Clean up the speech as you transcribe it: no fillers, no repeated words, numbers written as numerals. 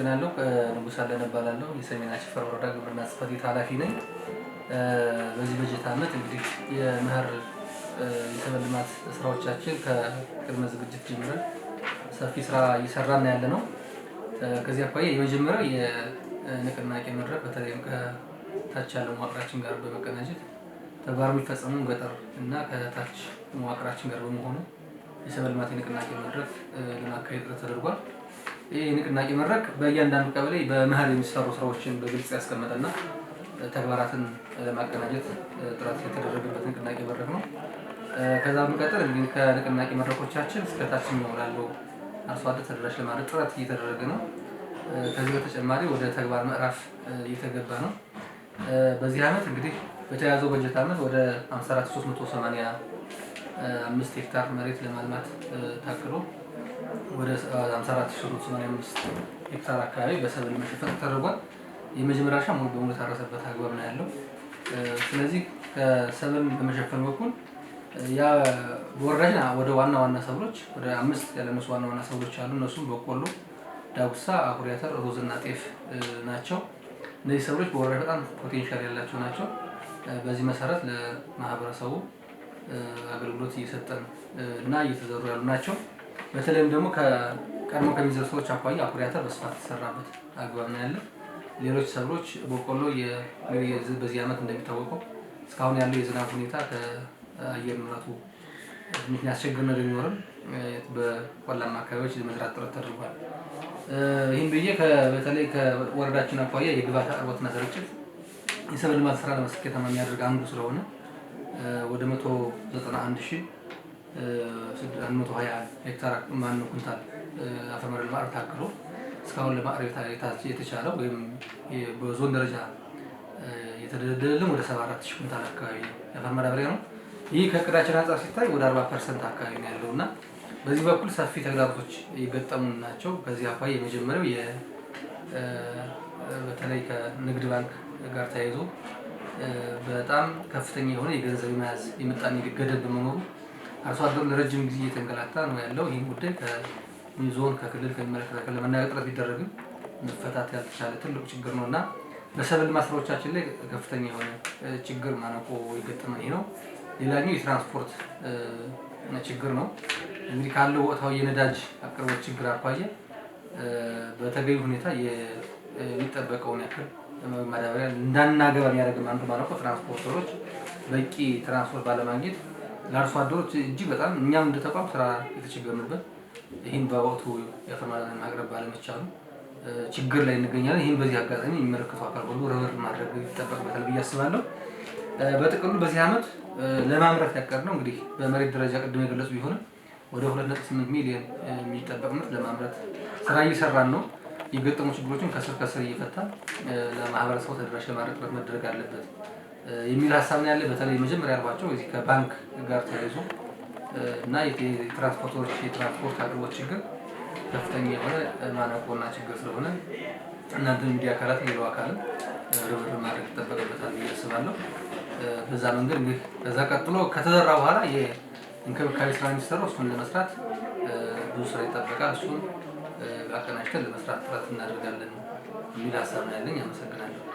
ናለው ንጉስ አለነ እባላለሁ የሰሜን አቸፈር ወረዳ ግብርና ጽሕፈት ቤት ኃላፊ ነኝ። በዚህ በጀት ዓመት እንግዲህ የመኸር የሰብል ልማት ስራዎቻችን ከቅድመ ዝግጅት ጀምረን ሰፊ ስራ እየሰራን ያለነው። ከዚህ አኳያ የመጀመሪያው የንቅናቄ መድረክ በተለይም ከታች ያለው መዋቅራችን ጋር በመቀናጀት ተግባር የሚፈጸመው ገጠር እና ከታች መዋቅራችን ጋር በመሆኑ የሰብል ልማት የንቅናቄ መድረክ ለማካሄድ ተደርጓል። ይህ ንቅናቄ መድረክ በእያንዳንዱ ቀበሌ በመኸር የሚሰሩ ስራዎችን በግልጽ ያስቀመጠና ተግባራትን ለማቀናጀት ጥረት የተደረገበት ንቅናቄ መድረክ ነው። ከዛ በመቀጠል እንግዲህ ከንቅናቄ መድረኮቻችን እስከ ታችኛው ላለው አርሶ አደር ተደራሽ ለማድረግ ጥረት እየተደረገ ነው። ከዚህ በተጨማሪ ወደ ተግባር ምዕራፍ እየተገባ ነው። በዚህ ዓመት እንግዲህ በተያዘው በጀት ዓመት ወደ 54385 ሄክታር መሬት ለማልማት ታቅዶ ወደ 54385 ሄክታር አካባቢ በሰብል መሸፈን ተደርጓል። የመጀመሪያ እርሻ ሙሉ በሙሉ የታረሰበት አግባብ ነው ያለው። ስለዚህ ከሰብል በመሸፈን በኩል ያ በወረዳችን ወደ ዋና ሰብሎች ወደ 5 ያለነሱ ዋና ሰብሎች አሉ። እነሱም በቆሎ፣ ዳጉሳ፣ አኩሪ አተር፣ ሩዝና ጤፍ ናቸው። እነዚህ ሰብሎች በወረዳ በጣም ፖቴንሻል ያላቸው ናቸው። በዚህ መሰረት ለማህበረሰቡ አገልግሎት እየሰጠን እና እየተዘሩ ያሉ ናቸው። በተለይም ደግሞ ከቀድሞ ከሚዘሩ ሰዎች አኳያ አኩሪ አተር በስፋት የተሰራበት አግባብ ነው ያለው። ሌሎች ሰብሎች በቆሎ በዚህ ዓመት እንደሚታወቀው እስካሁን ያለው የዝናብ ሁኔታ ከአየር ንብረቱ ትንሽ ያስቸግር ነገር ቢኖርም በቆላማ አካባቢዎች ለመዝራት ጥረት ተደርጓል። ይህን ብዬ በተለይ ከወረዳችን አኳያ የግብዓት አቅርቦትና ስርጭት የሰብል ልማት ስራ ለማስኬታማ የሚያደርግ አንዱ ስለሆነ ወደ 191120 ሄክታር ኩንታል አፈር መሬት ለማቅረብ ታቅዶ እስካሁን ለማቅረብ የተቻለው ወይም በዞን ደረጃ የተደለደለን ወደ 74000 ኩንታል አካባቢ የአፈር ማዳበሪያ ነው። ይህ ከእቅዳችን አንጻር ሲታይ ወደ 40% አካባቢ ነው ያለው እና በዚህ በኩል ሰፊ ተግዳሮቶች የገጠሙ ናቸው። ከዚህ አኳያ የመጀመሪያው በተለይ ከንግድ ባንክ ጋር ተያይዞ በጣም ከፍተኛ የሆነ የገንዘብ መያዝ የምጣኔ ገደብ በመኖሩ አርሶ አደሩ ለረጅም ጊዜ እየተንገላታ ነው ያለው። ይህን ጉዳይ ከዞን ከክልል ከሚመለከታቸው ለመናገር ጥረት ቢደረግም መፈታት ያልተቻለ ትልቁ ችግር ነው እና በሰብል ልማት ስራዎቻችን ላይ ከፍተኛ የሆነ ችግር ማነቆ የገጠመን ይህ ነው። ሌላኛው የትራንስፖርት ችግር ነው። እንግዲህ ካለው ወቅታዊ የነዳጅ አቅርቦት ችግር አኳያ በተገቢ ሁኔታ የሚጠበቀውን ያክል ማዳበሪያ እንዳናገባ የሚያደርግ አንዱ ማነቆ ትራንስፖርተሮች በቂ ትራንስፖርት ባለማግኘት ለአርሶ አደሮች እጅግ በጣም እኛም እንደ ተቋም ስራ የተቸገርንበት ይህን በወቅቱ የአፈር ማዳበሪያ ማቅረብ ባለመቻሉ ችግር ላይ እንገኛለን። ይህን በዚህ አጋጣሚ የሚመለከተው አካል ሁሉ ርብርብ ማድረግ ይጠበቅበታል ብዬ አስባለሁ። በጥቅሉ በዚህ ዓመት ለማምረት ያቀድነው እንግዲህ በመሬት ደረጃ ቅድም የገለጹ ቢሆንም ወደ 2.8 ሚሊዮን የሚጠበቅ ምርት ለማምረት ስራ እየሰራን ነው። የገጠሙ ችግሮችን ከስር እየፈታን ለማህበረሰቡ ተደራሽ ለማድረግ ጥረት መደረግ አለበት የሚል ሀሳብ ነው ያለ። በተለይ መጀመሪያ ያልኳቸው እዚህ ከባንክ ጋር ተያይዞ እና የትራንስፖርት አቅርቦት ችግር ከፍተኛ የሆነ ማነቆና ችግር ስለሆነ እናንተ ሚዲያ አካላት ሌላው አካልም ርብርብ ማድረግ ይጠበቅበታል ብዬ አስባለሁ። በዛ መንገድ እንግዲህ ከዛ ቀጥሎ ከተዘራ በኋላ የእንክብካቤ ስራ የሚሰራው እሱን ለመስራት ብዙ ስራ ይጠበቃል። እሱን አቀናጅተን ለመስራት ጥረት እናደርጋለን የሚል ሀሳብ ነው ያለኝ። አመሰግናለሁ።